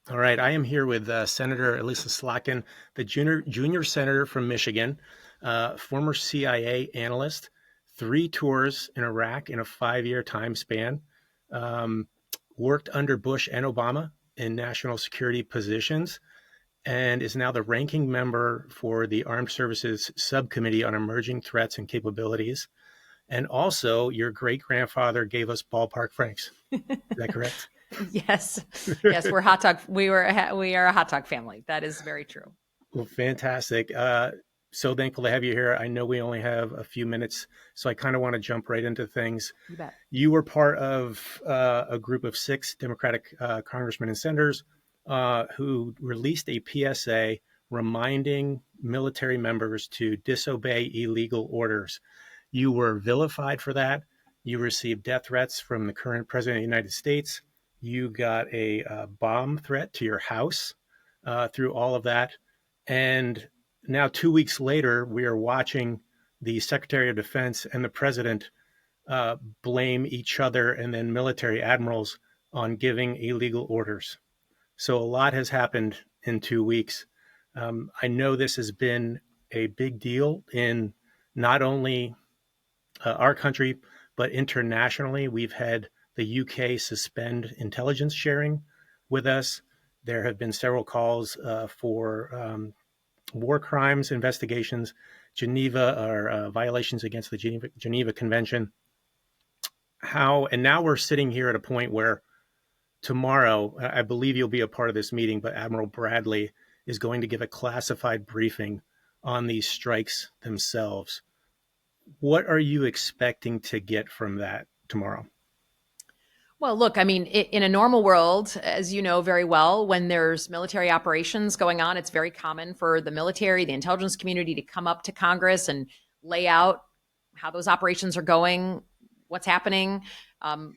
All right, I am here with Senator Elissa Slotkin, the junior senator from Michigan, former CIA analyst, 3 tours in Iraq in a 5-year time span, um, worked under Bush and Obama in national security positions, and is now the ranking member for the Armed Services Subcommittee on Emerging Threats and Capabilities. And also, your great grandfather gave us ballpark franks. Is that correct? Yes, yes, we're hot dog. We are a hot dog family. That is very true. Well, fantastic. So thankful to have you here. I know we only have a few minutes, so I kind of want to jump right into things. You bet. You were part of a group of 6 Democratic congressmen and senators who released a PSA reminding military members to disobey illegal orders. You were vilified for that. You received death threats from the current president of the United States. You got a bomb threat to your house through all of that. And now, 2 weeks later, we are watching the Secretary of Defense and the president blame each other and then military admirals on giving illegal orders. So a lot has happened in 2 weeks. I know this has been a big deal in not only our country, but internationally. We've had the UK suspend intelligence sharing with us. There have been several calls for war crimes investigations, Geneva or violations against the Geneva Convention. And now we're sitting here at a point where tomorrow, I believe you'll be a part of this meeting, but Admiral Bradley is going to give a classified briefing on these strikes themselves. What are you expecting to get from that tomorrow? Well, look, I mean, in a normal world, as you know very well, when there's military operations going on, it's very common for the military, the intelligence community to come up to Congress and lay out how those operations are going, what's happening,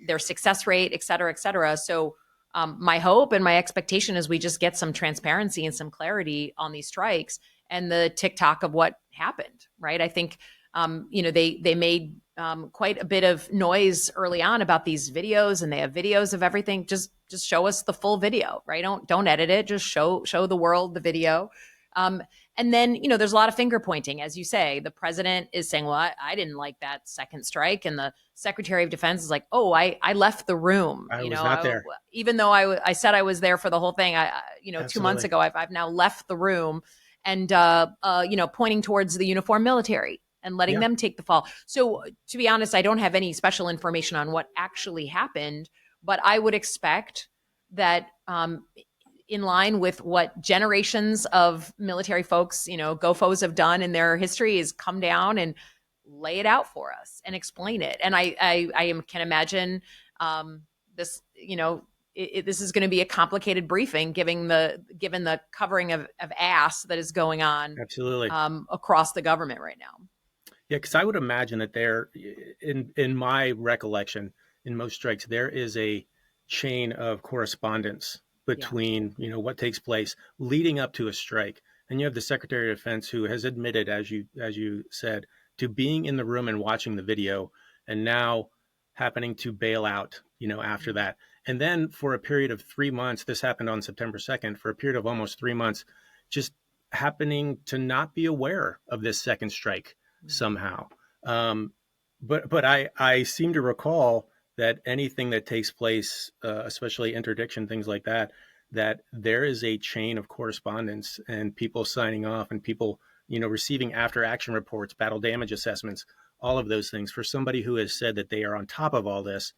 their success rate, et cetera, et cetera. So my hope and my expectation is we just get some transparency and some clarity on these strikes and the tick-tock of what happened, right? I think, they made quite a bit of noise early on about these videos, and they have videos of everything. Just show us the full video, right? Don't edit it. Just show the world the video. And then, there's a lot of finger pointing, as you say. The president is saying, well, I didn't like that second strike. And the Secretary of Defense is like, oh, I left the room. I was not there. Even though I said I was there for the whole thing, 2 months ago, I've now left the room and, pointing towards the uniformed military and letting them take the fall. So to be honest, I don't have any special information on what actually happened, but I would expect that in line with what generations of military folks, GoFos have done in their history is come down and lay it out for us and explain it. And I can imagine this, this is going to be a complicated briefing given the covering of ass that is going on absolutely across the government right now. Yeah, because I would imagine that there, in my recollection, in most strikes, there is a chain of correspondence between what takes place leading up to a strike, and you have the Secretary of Defense who has admitted, as you said, to being in the room and watching the video, and now happening to bail out, after that, and then for a period of 3 months, this happened on September 2nd, for a period of almost 3 months, just happening to not be aware of this second strike somehow. But I seem to recall that anything that takes place, especially interdiction, things like that, that there is a chain of correspondence and people signing off and people, receiving after action reports, battle damage assessments, all of those things. For somebody who has said that they are on top of all this,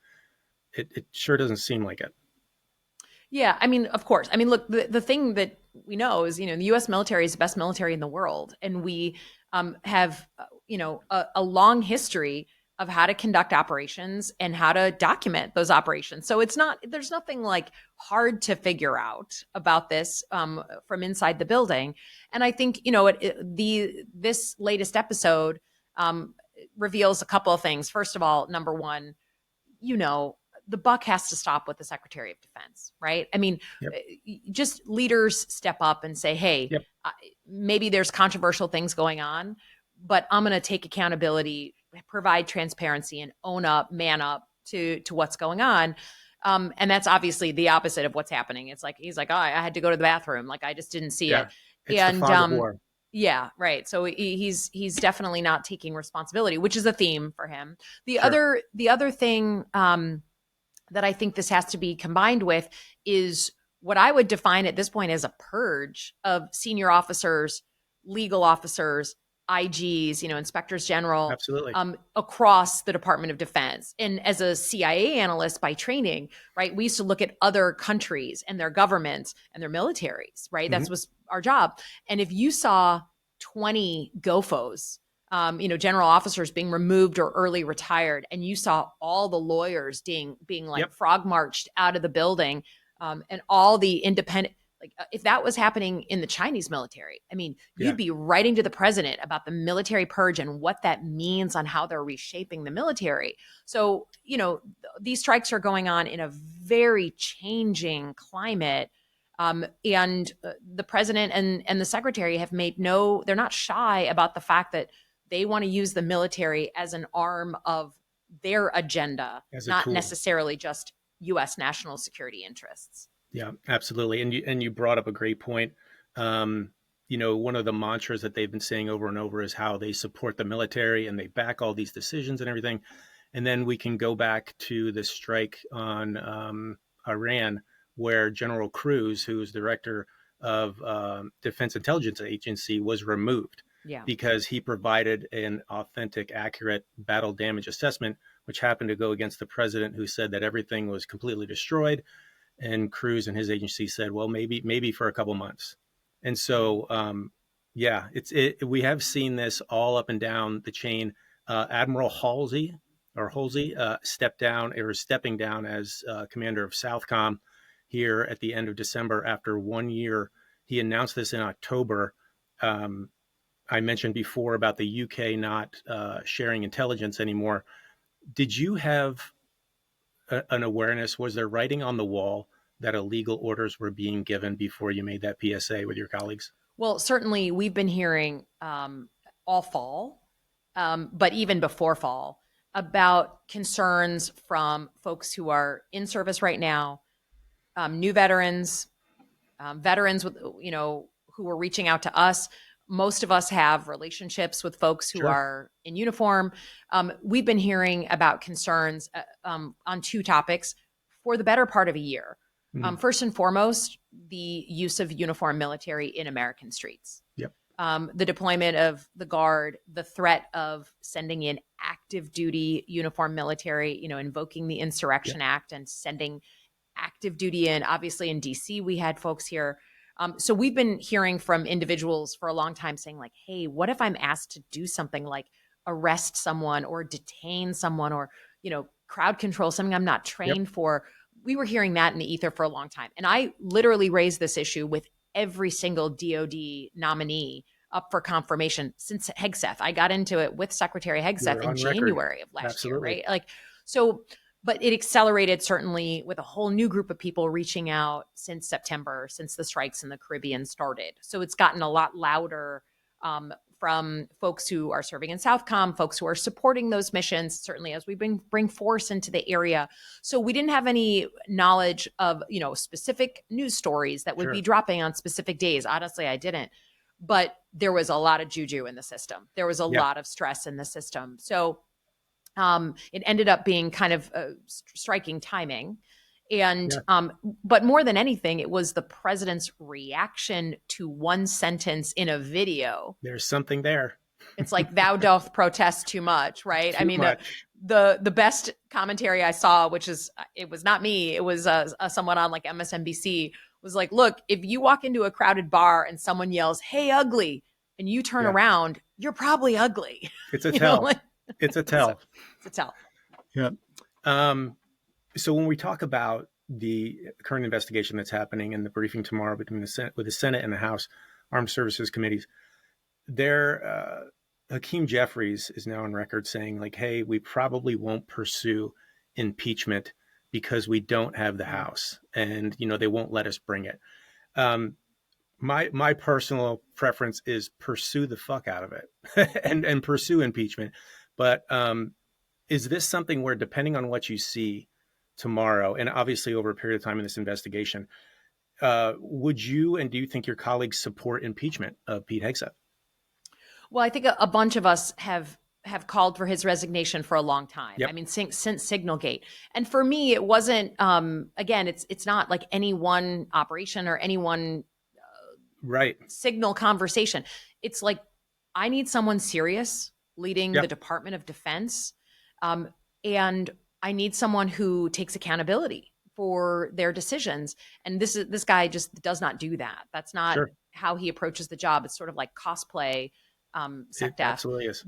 it sure doesn't seem like it. Yeah, I mean, of course. I mean, look, the thing that we know is, the U.S. military is the best military in the world. And we have, a long history of how to conduct operations and how to document those operations. So there's nothing like hard to figure out about this from inside the building. And I think, this latest episode reveals a couple of things. First of all, number one, the buck has to stop with the Secretary of Defense, right? I mean, just leaders step up and say, hey, maybe there's controversial things going on, but I'm going to take accountability, provide transparency, and own up, man up to what's going on. And that's obviously the opposite of what's happening. It's like, he's like, oh, I had to go to the bathroom. Like, I just didn't see it. Yeah. It's the And, fog of war. yeah, right. So he's definitely not taking responsibility, which is a theme for him. Sure. The other thing, that I think this has to be combined with is what I would define at this point as a purge of senior officers, legal officers, IGs, inspectors general, Absolutely. across the Department of Defense. And as a CIA analyst by training, right, we used to look at other countries and their governments and their militaries, right? Hmm. That was our job. And if you saw 20 GOFOs, general officers being removed or early retired, and you saw all the lawyers being like Yep. frog marched out of the building, and all the independent, like if that was happening in the Chinese military, I mean, Yeah. you'd be writing to the president about the military purge and what that means on how they're reshaping the military. So, these strikes are going on in a very changing climate. And the president and the secretary have they're not shy about the fact that they want to use the military as an arm of their agenda, As a not tool. necessarily just U.S. national security interests. Yeah, absolutely. And you brought up a great point. One of the mantras that they've been saying over and over is how they support the military and they back all these decisions and everything. And then we can go back to the strike on Iran, where General Cruz, who is director of Defense Intelligence Agency, was removed Yeah. because he provided an authentic, accurate battle damage assessment, which happened to go against the president, who said that everything was completely destroyed. And Cruz and his agency said, well, maybe for a couple months. And so, we have seen this all up and down the chain. Admiral Halsey stepping down as commander of Southcom here at the end of December after 1 year. He announced this in October. I mentioned before about the UK not sharing intelligence anymore. Did you have an awareness? Was there writing on the wall that illegal orders were being given before you made that PSA with your colleagues? Well, certainly we've been hearing all fall, but even before fall, about concerns from folks who are in service right now, new veterans, veterans with who are reaching out to us. Most of us have relationships with folks who Sure. are in uniform. We've been hearing about concerns on two topics for the better part of a year. Mhm. First and foremost, the use of uniformed military in American streets. Yep. The deployment of the Guard, the threat of sending in active duty uniformed military, invoking the Insurrection Act and sending active duty in. Obviously, in DC, we had folks here. So we've been hearing from individuals for a long time saying, like, hey, what if I'm asked to do something like arrest someone or detain someone or, crowd control, something I'm not trained for? We were hearing that in the ether for a long time. And I literally raised this issue with every single DOD nominee up for confirmation since Hegseth. I got into it with Secretary Hegseth in January of last year, right? But it accelerated certainly with a whole new group of people reaching out since September, since the strikes in the Caribbean started. So it's gotten a lot louder from folks who are serving in Southcom, folks who are supporting those missions, certainly as we bring force into the area. So we didn't have any knowledge of, specific news stories that would be dropping on specific days. Honestly, I didn't. But there was a lot of juju in the system. There was a lot of stress in the system. So it ended up being kind of striking timing. And but more than anything, it was the president's reaction to one sentence in a video. There's something there. It's like, thou doth protest too much, right? Too much. The best commentary I saw, which is, it was not me, it was someone on like MSNBC, was like, look, if you walk into a crowded bar and someone yells, "Hey, ugly," and you turn around, you're probably ugly. It's a tell. It's a tell. It's a tell. Yeah. So when we talk about the current investigation that's happening and the briefing tomorrow between with the Senate and the House Armed Services Committees, Hakeem Jeffries is now on record saying, like, hey, we probably won't pursue impeachment because we don't have the House and, they won't let us bring it. My personal preference is pursue the fuck out of it and pursue impeachment. But is this something where, depending on what you see, tomorrow, and obviously over a period of time in this investigation, would you and do you think your colleagues support impeachment of Pete Hegseth? Well, I think a bunch of us have called for his resignation for a long time. I Yep. mean, since Signalgate. And for me, it wasn't. Again, it's not like any one operation or any one Right. signal conversation. It's like I need someone serious leading the Yep. Department of Defense, um, and I need someone who takes accountability for their decisions. And this guy just does not do that. That's not Sure. how he approaches the job. It's sort of like cosplay, It SecDef. absolutely is.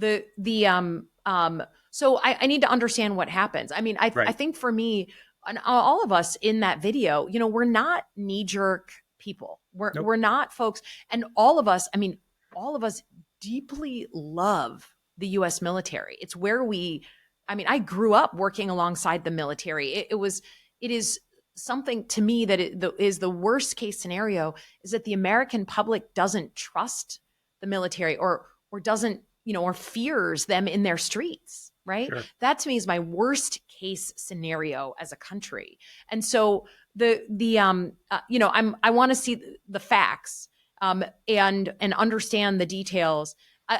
So I need to understand what happens. I mean, I Right. think for me and all of us in that video, we're not knee jerk people. Nope. We're not folks, and all of us. I mean, all of us deeply love the U.S. military. It's where we. I mean, I grew up working alongside the military. It is something to me that is the worst case scenario is that the American public doesn't trust the military or doesn't, or fears them in their streets, right? Sure. That to me is my worst case scenario as a country. And so I want to see the facts and understand the details.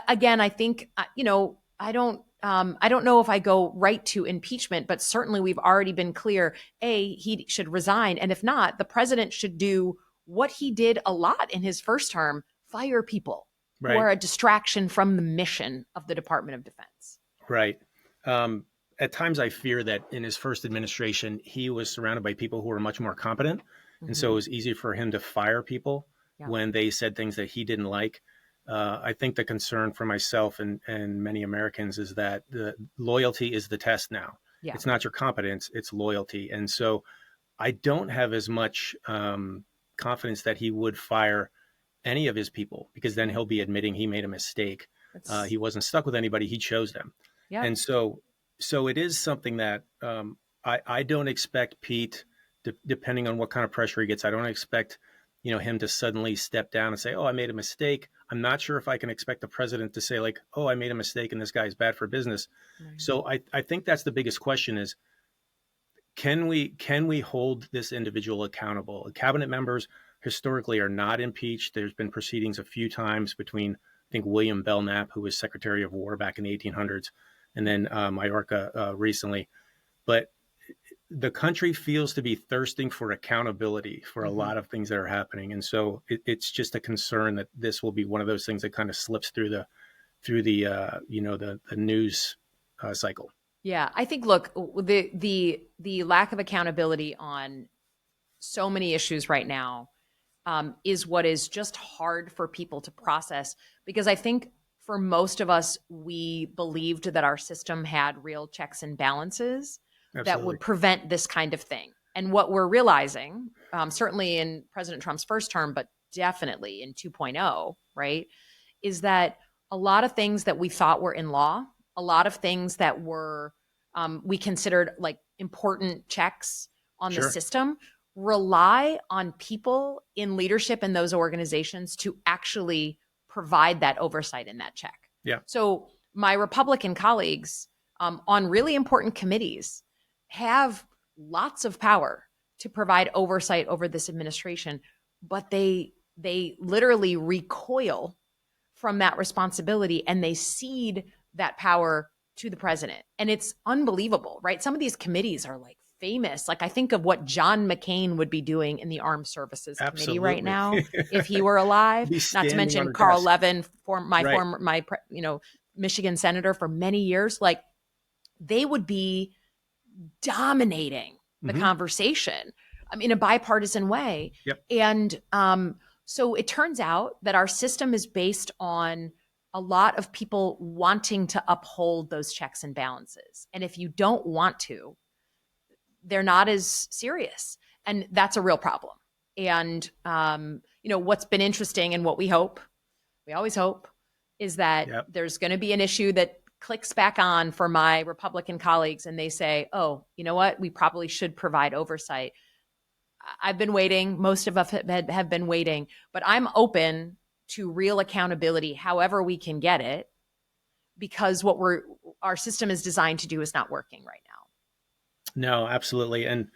Again, I think I don't know if I go right to impeachment, but certainly we've already been clear. He should resign, and if not, the president should do what he did a lot in his first term: fire people who Right. are a distraction from the mission of the Department of Defense. Right. Um, at times, I fear that in his first administration, he was surrounded by people who were much more competent. And so it was easy for him to fire people Yeah. when they said things that he didn't like. I think the concern for myself and many Americans is that the loyalty is the test now. Yeah. It's not your competence, it's loyalty. And so I don't have as much confidence that he would fire any of his people, because then he'll be admitting he made a mistake. He wasn't stuck with anybody, he chose them. Yeah. And so it is something that I don't expect Pete, depending on what kind of pressure he gets, I don't expect him to suddenly step down and say, oh, I made a mistake. I'm not sure if I can expect the president to say like, oh, I made a mistake and this guy is bad for business. Right. So I think that's the biggest question is, can we hold this individual accountable? Cabinet members historically are not impeached. There's been proceedings a few times between, I think, William Belknap, who was Secretary of War back in the 1800s, and then Mayorkas recently. But the country feels to be thirsting for accountability for a lot of things that are happening. And so it's just a concern that this will be one of those things that kind of slips through the news cycle. Yeah, I think, look, the lack of accountability on so many issues right now is what is just hard for people to process, because I think for most of us, we believed that our system had real checks and balances that Absolutely. would prevent this kind of thing. And what we're realizing, certainly in President Trump's first term, but definitely in 2.0, right, is that a lot of things that we thought were in law, a lot of things that were we considered like important checks on the Sure. system rely on people in leadership in those organizations to actually provide that oversight and that check. Yeah. So my Republican colleagues on really important committees have lots of power to provide oversight over this administration, but they literally recoil from that responsibility and they cede that power to the president. And it's unbelievable, right? Some of these committees are like famous. Like I think of what John McCain would be doing in the Armed Services Committee right now if he were alive. Not to mention Carl Levin, my Michigan senator for many years. Like they would be dominating the conversation in a bipartisan way. Yep. And so it turns out that our system is based on a lot of people wanting to uphold those checks and balances. And if you don't want to, they're not as serious. And that's a real problem. And, what's been interesting and what we always hope, is that there's going to be an issue that clicks back on for my Republican colleagues and they say, oh, you know what? We probably should provide oversight. I've been waiting. Most of us have been waiting, but I'm open to real accountability, however we can get it, because what our system is designed to do is not working right now. No, absolutely. And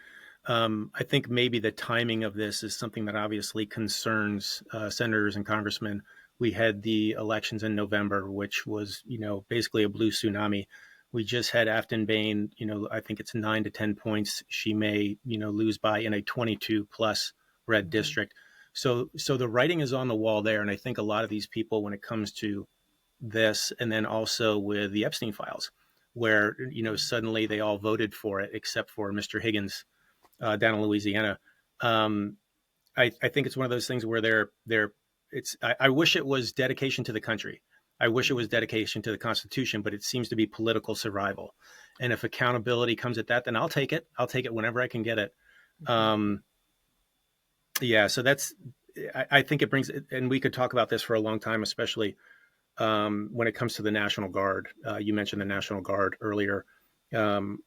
I think maybe the timing of this is something that obviously concerns senators and congressmen. We had the elections in November, which was, basically a blue tsunami. We just had Afton Bain, I think it's 9 to 10 points. She may, lose by in a 22 plus red Mm-hmm. district. So the writing is on the wall there. And I think a lot of these people, when it comes to this, and then also with the Epstein files, where, suddenly they all voted for it except for Mr. Higgins down in Louisiana. Um, I think it's one of those things where I wish it was dedication to the country. I wish it was dedication to the Constitution, but it seems to be political survival. And if accountability comes at that, then I'll take it. I'll take it whenever I can get it. Mm-hmm. Um, yeah, so I think it brings, and we could talk about this for a long time, especially when it comes to the National Guard. You mentioned the National Guard earlier. Um,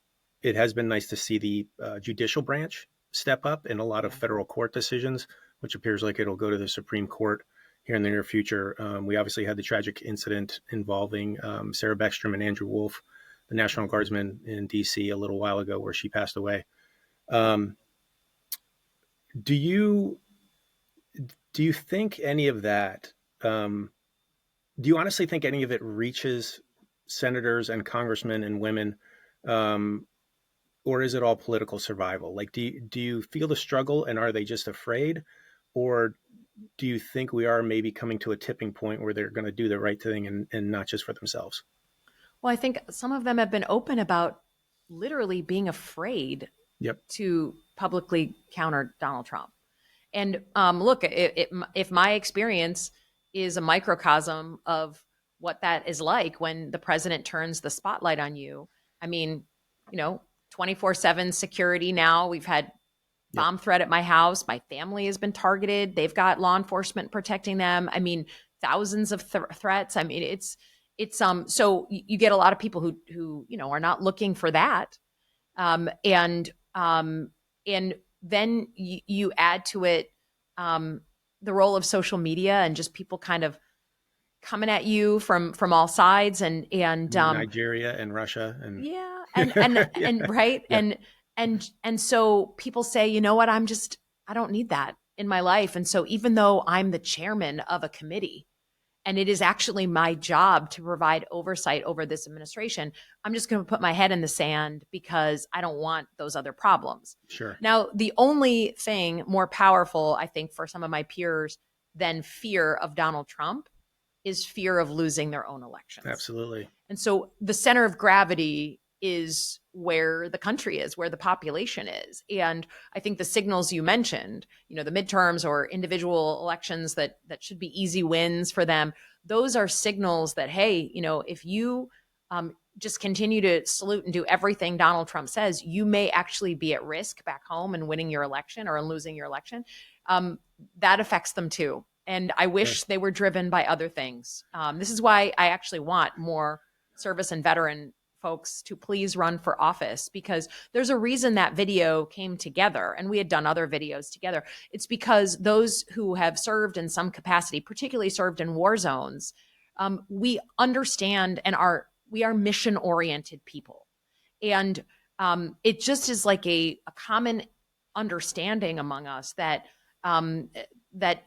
it has been nice to see the judicial branch step up in a lot of Yeah. federal court decisions, which appears like it'll go to the Supreme Court here in the near future. We obviously had the tragic incident involving Sarah Beckstrom and Andrew Wolf, the National Guardsman in D.C. a little while ago, where she passed away. Um, do you do you think any of that? Um, do you honestly think any of it reaches senators and congressmen and women, um, or is it all political survival? Like, do you feel the struggle, and are they just afraid, or do you think we are maybe coming to a tipping point where they're going to do the right thing and not just for themselves? Well, I think some of them have been open about literally being afraid Yep. to publicly counter Donald Trump. And look, if my experience is a microcosm of what that is like when the president turns the spotlight on you, I mean, 24/7 security now. We've had Yep. bomb threat at my house. My family has been targeted. They've got law enforcement protecting them. I mean, thousands of threats. I mean, so you get a lot of people who are not looking for that. Um, and um, and then you add to it um, the role of social media and just people kind of coming at you from all sides and Nigeria and Russia and yeah, and yeah, right, yeah, and so people say, you know what, I don't need that in my life, and so even though I'm the chairman of a committee, and it is actually my job to provide oversight over this administration, I'm just going to put my head in the sand because I don't want those other problems. sure, Now, the only thing more powerful, I think, for some of my peers than fear of Donald Trump is fear of losing their own elections. absolutely, And so the center of gravity is where the country is, where the population is. And I think the signals you mentioned, the midterms or individual elections that should be easy wins for them, those are signals that, hey, if you just continue to salute and do everything Donald Trump says, you may actually be at risk back home and winning your election or losing your election. Um, that affects them too. And I sure, wish they were driven by other things. This is why I actually want more service and veteran folks to please run for office, because there's a reason that video came together and we had done other videos together. It's because those who have served in some capacity, particularly served in war zones, we understand and we are mission oriented people. And it just is like a common understanding among us um, that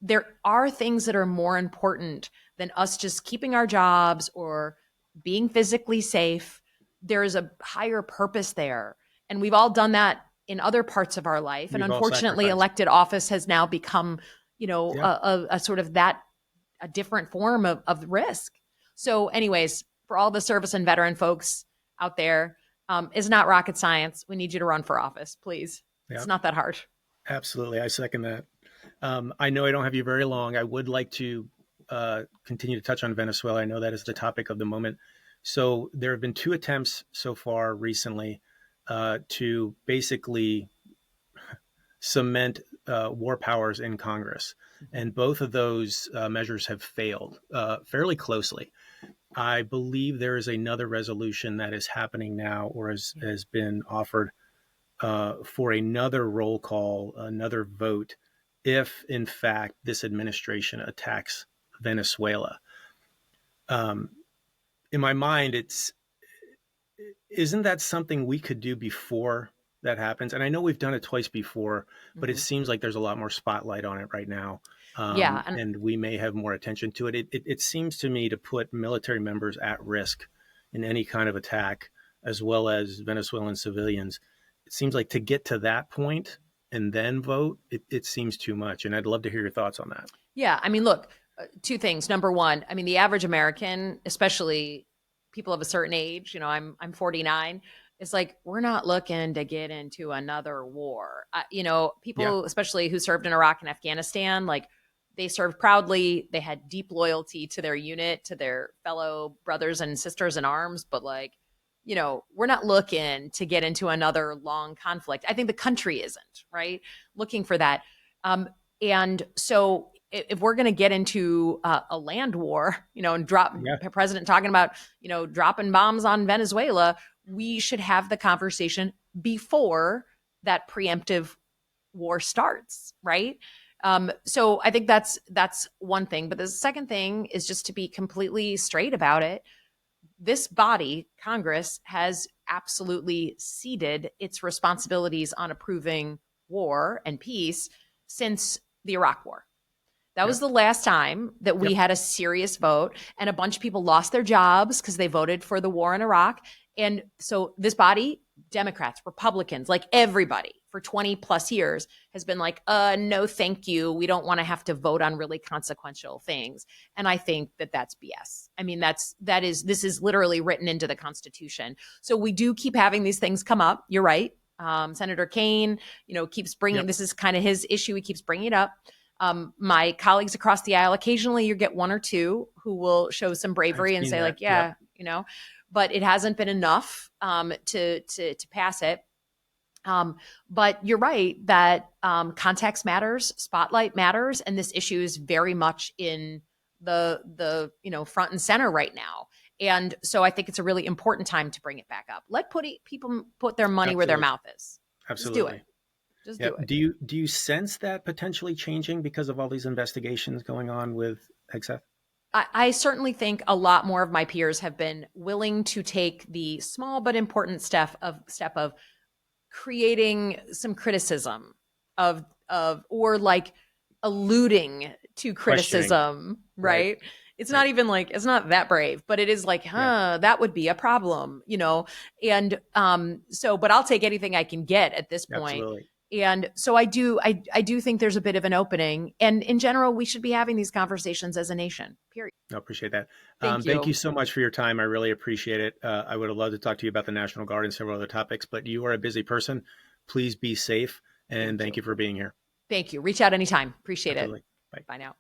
there are things that are more important than us just keeping our jobs or being physically safe. There is a higher purpose there. And we've all done that in other parts of our life. And we've all unfortunately, sacrificed. elected office has now become, Yeah, a sort of a different form of risk. So, anyways, for all the service and veteran folks out there, it's not rocket science. We need you to run for office, please. yeah, It's not that hard. absolutely. I second that. I know I don't have you very long. I would like to continue to touch on Venezuela. I know that is the topic of the moment. So there have been two attempts so far recently to basically cement war powers in Congress. And both of those measures have failed fairly closely. I believe there is another resolution that is happening now or has been offered for another roll call, another vote, if in fact this administration attacks Venezuela. Um, in my mind, isn't that something we could do before that happens? And I know we've done it twice before, but it Mhm. seems like there's a lot more spotlight on it right now. Yeah, and And we may have more attention to it. It seems to me to put military members at risk in any kind of attack, as well as Venezuelan civilians. It seems like to get to that point and then vote, it seems too much. And I'd love to hear your thoughts on that. yeah, I mean, look, two things. Number one, I mean, the average American, especially people of a certain age, I'm 49. It's like we're not looking to get into another war. Yeah. People, especially who served in Iraq and Afghanistan, like they served proudly. They had deep loyalty to their unit, to their fellow brothers and sisters in arms. But like, we're not looking to get into another long conflict. I think the country isn't, right? Looking for that. And so if we're going to get into a land war, and drop Yeah. president talking about, dropping bombs on Venezuela, we should have the conversation before that preemptive war starts, right? So I think that's one thing. But the second thing is just to be completely straight about it. This body, Congress, has absolutely ceded its responsibilities on approving war and peace since the Iraq War. That Yeah. was the last time that we Yep. had a serious vote, and a bunch of people lost their jobs because they voted for the war in Iraq. And so this body, Democrats, Republicans, like everybody for 20 plus years has been like, no, thank you. We don't want to have to vote on really consequential things. And I think that that's BS. I mean, this is literally written into the Constitution. So we do keep having these things come up. You're right. Senator Kane, keeps bringing, Yep. this is kind of his issue. He keeps bringing it up. My colleagues across the aisle, occasionally you get one or two who will show some I've bravery and seen say that. like, Yep. yeah, but it hasn't been enough to pass it. But you're right that context matters, spotlight matters, and this issue is very much in the front and center right now. And so I think it's a really important time to bring it back up. Let people put their money where their Absolutely. mouth is. Just do it. Absolutely. Just Yeah. do it. Do you sense that potentially changing because of all these investigations going on with Hegseth? I certainly think a lot more of my peers have been willing to take the small but important step of creating some criticism of or like alluding to Questioning. criticism, Right. right? It's not Right. even like it's not that brave, but it is like, Yeah. that would be a problem. And but I'll take anything I can get at this point. Absolutely. And so I do think there's a bit of an opening. And in general, we should be having these conversations as a nation. Period. I appreciate that. Thank Thank you you. so much for your time. I really appreciate it. I would have loved to talk to you about the National Guard and several other topics, but you are a busy person. Please be safe, and Thank thank you. you for being here. Thank you. Reach out anytime. Appreciate it. Absolutely. Bye. Bye now.